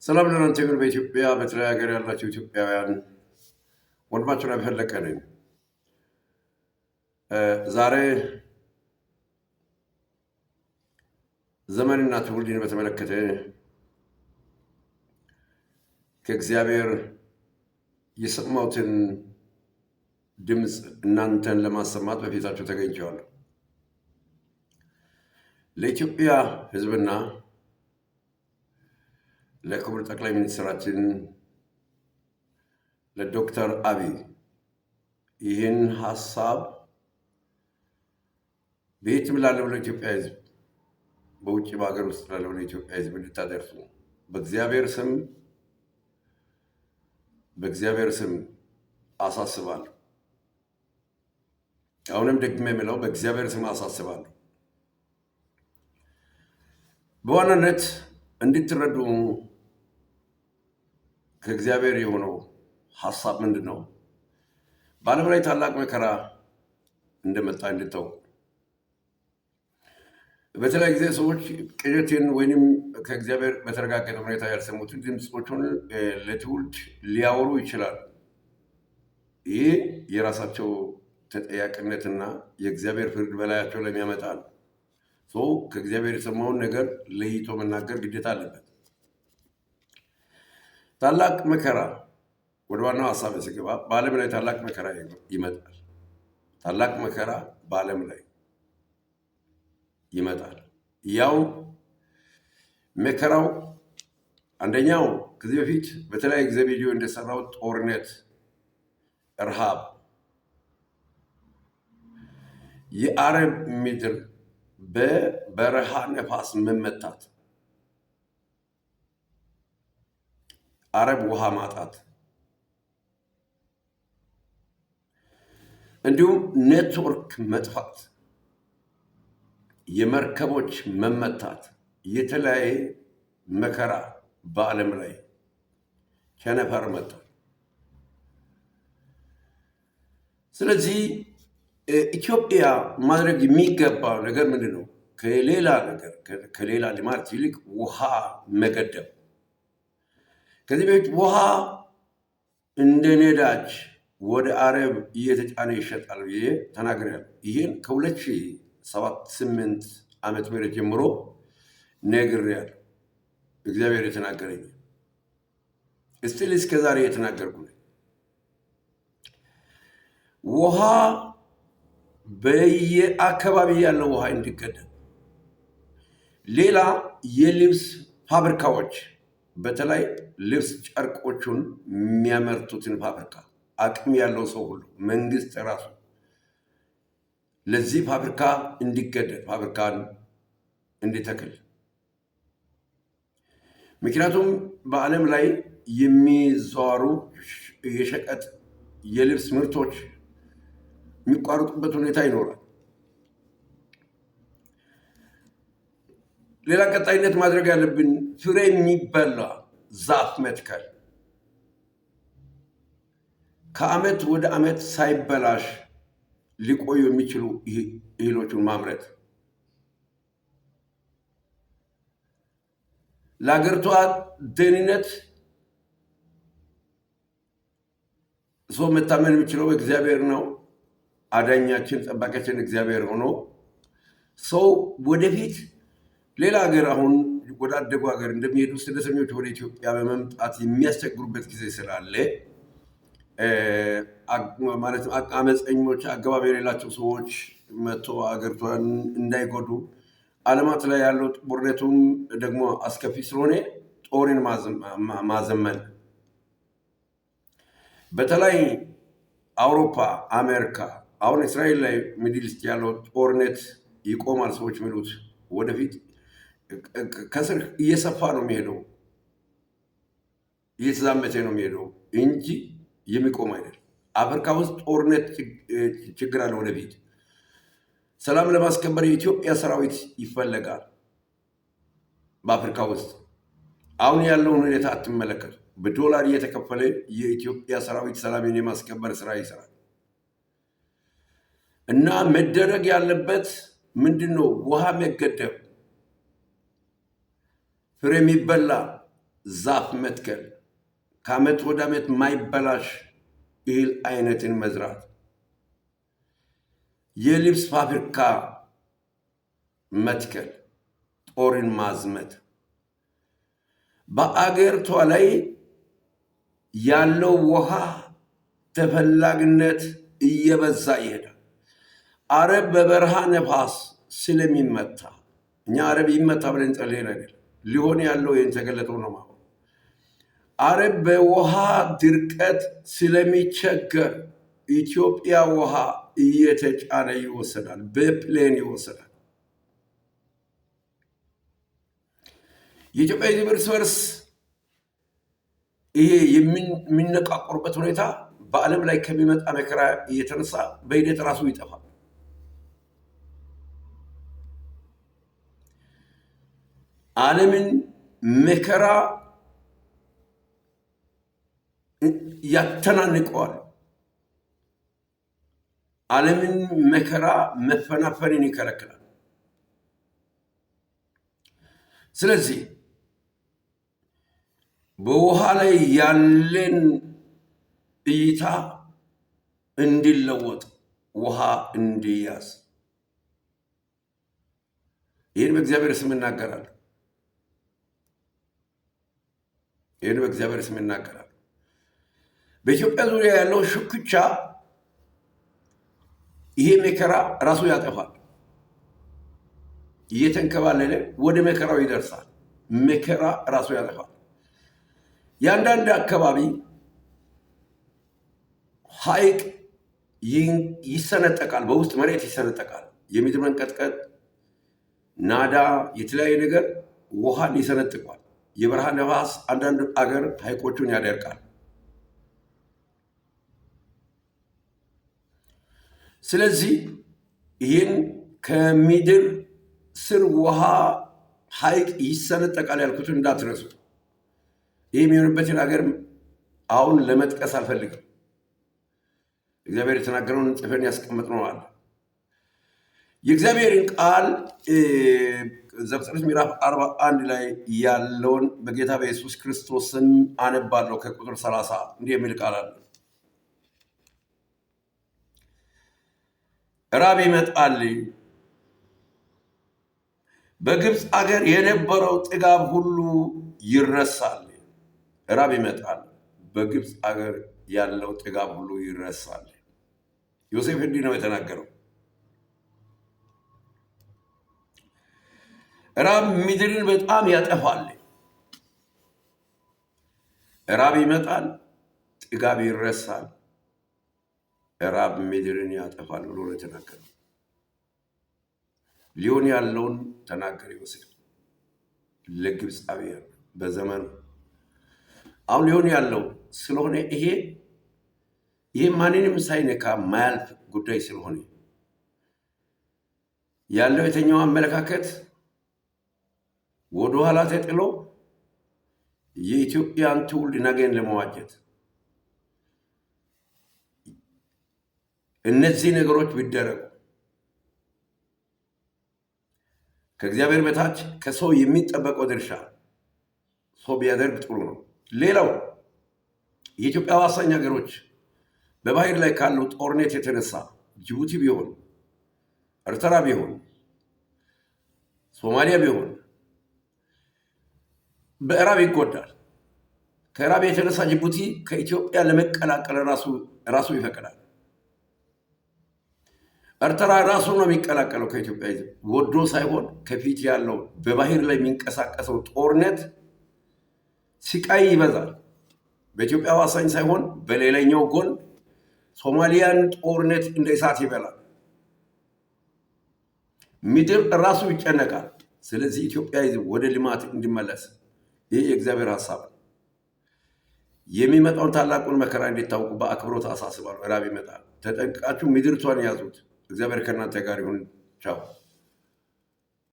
ሰላም ለእናንተ ይሁን። በኢትዮጵያ በተለያየ ሀገር ያላችሁ ኢትዮጵያውያን ወንድማችሁ ላይ ፈለቀ ነኝ። ዛሬ ዘመንና ትውልድን በተመለከተ ከእግዚአብሔር የሰማሁትን ድምፅ እናንተን ለማሰማት በፊታችሁ ተገኝቼዋለሁ። ለኢትዮጵያ ሕዝብና ለክቡር ጠቅላይ ሚኒስትራችን ለዶክተር አብይ ይህን ሀሳብ በየትም ላለው ለኢትዮጵያ ሕዝብ በውጭ በሀገር ውስጥ ላለው ለኢትዮጵያ ሕዝብ እንድታደርሱ በእግዚአብሔር ስም አሳስባለሁ። አሁንም ደግሜ የምለው በእግዚአብሔር ስም አሳስባለሁ። በዋናነት እንድትረዱ ከእግዚአብሔር የሆነው ሀሳብ ምንድን ነው? በዓለም ላይ ታላቅ መከራ እንደመጣ እንድታውቁ። በተለያየ ጊዜ ሰዎች ቅዠትን ወይም ከእግዚአብሔር በተረጋገጠ ሁኔታ ያልሰሙትን ድምፆቹን ለትውልድ ሊያወሩ ይችላሉ። ይህ የራሳቸው ተጠያቂነትና የእግዚአብሔር ፍርድ በላያቸው ለሚያመጣ ነው። ሰው ከእግዚአብሔር የሰማውን ነገር ለይቶ መናገር ግዴታ አለበት። ታላቅ መከራ ወደ ዋናው ሀሳብ ሲገባ በዓለም ላይ ታላቅ መከራ ይመጣል። ታላቅ መከራ በዓለም ላይ ይመጣል። ያው መከራው አንደኛው ከዚህ በፊት በተለያየ ጊዜ ቪዲዮ እንደሰራው ጦርነት፣ ረሃብ፣ የአረብ ምድር በበረሃ ነፋስ መመታት፣ አረብ ውሃ ማጣት፣ እንዲሁም ኔትወርክ መጥፋት፣ የመርከቦች መመታት፣ የተለያየ መከራ በዓለም ላይ ቸነፈር መጣ። ስለዚህ ኢትዮጵያ ማድረግ የሚገባው ነገር ምንድን ነው? ከሌላ ልማት ይልቅ ውሃ መገደብ። ከዚህ በፊት ውሃ እንደ ነዳጅ ወደ አረብ እየተጫነ ይሸጣል ብዬ ተናግሬያለሁ። ይህን ከ2007-8 ዓመተ ምህረት ጀምሮ ነግሬያለሁ። እግዚአብሔር የተናገረኝ እስቲል እስከ ዛሬ የተናገርኩ ነው። ውሃ በየአካባቢ ያለው ውሃ እንዲገደብ፣ ሌላ የልብስ ፋብሪካዎች በተለይ ልብስ ጨርቆቹን የሚያመርቱትን ፋብሪካ አቅም ያለው ሰው ሁሉ መንግስት ራሱ ለዚህ ፋብሪካ እንዲገደብ፣ ፋብሪካን እንዲተክል። ምክንያቱም በዓለም ላይ የሚዘዋሩ የሸቀጥ የልብስ ምርቶች የሚቋረጡበት ሁኔታ ይኖራል። ሌላ ቀጣይነት ማድረግ ያለብን ፍሬ የሚበላ ዛፍ መትከል፣ ከዓመት ወደ ዓመት ሳይበላሽ ሊቆዩ የሚችሉ እህሎቹን ማምረት፣ ለሀገሪቷ ደህንነት ሰው መታመን የሚችለው እግዚአብሔር ነው። አዳኛችን ጠባቂያችን እግዚአብሔር ሆኖ ሰው ወደፊት ሌላ ሀገር አሁን ወደ አደጉ ሀገር እንደሚሄዱ ስደተኞች ወደ ኢትዮጵያ በመምጣት የሚያስቸግሩበት ጊዜ ስላለ ማለትም አመፀኞች፣ አገባብ የሌላቸው ሰዎች መጥቶ ሀገሪቷን እንዳይጎዱ፣ ዓለማት ላይ ያለው ጦርነቱም ደግሞ አስከፊ ስለሆነ ጦርን ማዘመን፣ በተለይ አውሮፓ፣ አሜሪካ አሁን እስራኤል ላይ ሚድል ኢስት ያለው ጦርነት ይቆማል ሰዎች የሚሉት ወደፊት ከስር እየሰፋ ነው የሚሄደው፣ እየተዛመተ ነው የሚሄደው እንጂ የሚቆም አይደለም። አፍሪካ ውስጥ ጦርነት ችግር አለ። ወደፊት ሰላም ለማስከበር የኢትዮጵያ ሰራዊት ይፈለጋል። በአፍሪካ ውስጥ አሁን ያለውን ሁኔታ አትመለከቱ። በዶላር እየተከፈለ የኢትዮጵያ ሰራዊት ሰላምን የማስከበር ስራ ይሰራል። እና መደረግ ያለበት ምንድን ነው? ውሃ መገደብ፣ ፍሬ የሚበላ ዛፍ መትከል፣ ከዓመት ወደ ዓመት ማይበላሽ እህል አይነትን መዝራት፣ የልብስ ፋብሪካ መትከል፣ ጦርን ማዝመት፣ በአገሪቷ ላይ ያለው ውሃ ተፈላጊነት እየበዛ ይሄዳል። አረብ በበረሃ ነፋስ ስለሚመታ እኛ አረብ ይመታ ብለን ጸልየን አይደል? ሊሆን ያለው ይህን ተገለጠው ነው ማለት። አረብ በውሃ ድርቀት ስለሚቸገር ኢትዮጵያ ውሃ እየተጫነ ይወሰዳል፣ በፕሌን ይወሰዳል። የኢትዮጵያ ሕዝብ እርስ በርስ ይሄ የሚነቃቆርበት ሁኔታ በዓለም ላይ ከሚመጣ መከራ እየተነሳ በሂደት ራሱ ይጠፋል። ዓለምን መከራ ያተናንቀዋል። ዓለምን መከራ መፈናፈንን ይከለክላል። ስለዚህ በውሃ ላይ ያለን እይታ እንዲለወጥ፣ ውሃ እንዲያዝ ይህን በእግዚአብሔር ስም እናገራለሁ። ይህን በእግዚአብሔር ስም እናገራለሁ። በኢትዮጵያ ዙሪያ ያለው ሽኩቻ ይሄ መከራ ራሱ ያጠፋል። እየተንከባለለ ወደ መከራው ይደርሳል። መከራ ራሱ ያጠፋል። የአንዳንድ አካባቢ ሐይቅ ይሰነጠቃል፣ በውስጥ መሬት ይሰነጠቃል። የምድር መንቀጥቀጥ፣ ናዳ፣ የተለያየ ነገር ውሃን ይሰነጥቋል። የበረሃ ነፋስ አንዳንድ አገር ሐይቆቹን ያደርቃል። ስለዚህ ይህን ከምድር ስር ውሃ ሐይቅ ይሰነጠቃል ያልኩትን እንዳትረሱ። ይህ የሚሆንበትን ሀገር አሁን ለመጥቀስ አልፈልግም። እግዚአብሔር የተናገረውን ጽፈን ያስቀመጥነው አለ። የእግዚአብሔርን ቃል ዘፍጥረት ምዕራፍ 41 ላይ ያለውን በጌታ በኢየሱስ ክርስቶስን አነባለሁ። ከቁጥር 30 እንዲህ የሚል ቃል አለ። ራብ ይመጣል፣ በግብፅ አገር የነበረው ጥጋብ ሁሉ ይረሳል። ራብ ይመጣል፣ በግብፅ አገር ያለው ጥጋብ ሁሉ ይረሳል። ዮሴፍ እንዲህ ነው የተናገረው። ራብ ምድርን በጣም ያጠፋል። ራብ ይመጣል፣ ጥጋብ ይረሳል። ራብ ምድርን ያጠፋል ብሎ ነው የተናገረው። ሊሆን ያለውን ተናገረ ዮሴፍ ለግብፃውያን በዘመኑ። አሁን ሊሆን ያለው ስለሆነ ይሄ ማንንም ሳይነካ ማያልፍ ጉዳይ ስለሆነ ያለው የተኛው አመለካከት ወደ ኋላ ተጥሎ የኢትዮጵያን ትውልድ ነገን ለመዋጀት እነዚህ ነገሮች ቢደረጉ ከእግዚአብሔር በታች ከሰው የሚጠበቀው ድርሻ ሰው ቢያደርግ ጥሩ ነው። ሌላው የኢትዮጵያ አዋሳኝ ሀገሮች በባህር ላይ ካለው ጦርነት የተነሳ ጅቡቲ ቢሆን፣ ኤርትራ ቢሆን፣ ሶማሊያ ቢሆን በራብ ይጎዳል። ከራብ የተነሳ ጅቡቲ ከኢትዮጵያ ለመቀላቀል ራሱ ይፈቅዳል። ኤርትራ ራሱ ነው የሚቀላቀለው ከኢትዮጵያ ወዶ ሳይሆን ከፊት ያለው በባህር ላይ የሚንቀሳቀሰው ጦርነት ሲቃይ ይበዛል። በኢትዮጵያ ዋሳኝ ሳይሆን በሌላኛው ጎን ሶማሊያን ጦርነት እንደ እሳት ይበላል። ምድር ራሱ ይጨነቃል። ስለዚህ ኢትዮጵያ ወደ ልማት እንዲመለስ ይህ የእግዚአብሔር ሐሳብ ነው። የሚመጣውን ታላቁን መከራ እንዲታወቁ በአክብሮት አሳስባለሁ። ራብ ይመጣል፣ ተጠንቅቃችሁ ምድርቷን ያዙት። እግዚአብሔር ከእናንተ ጋር ይሁን። ቻው።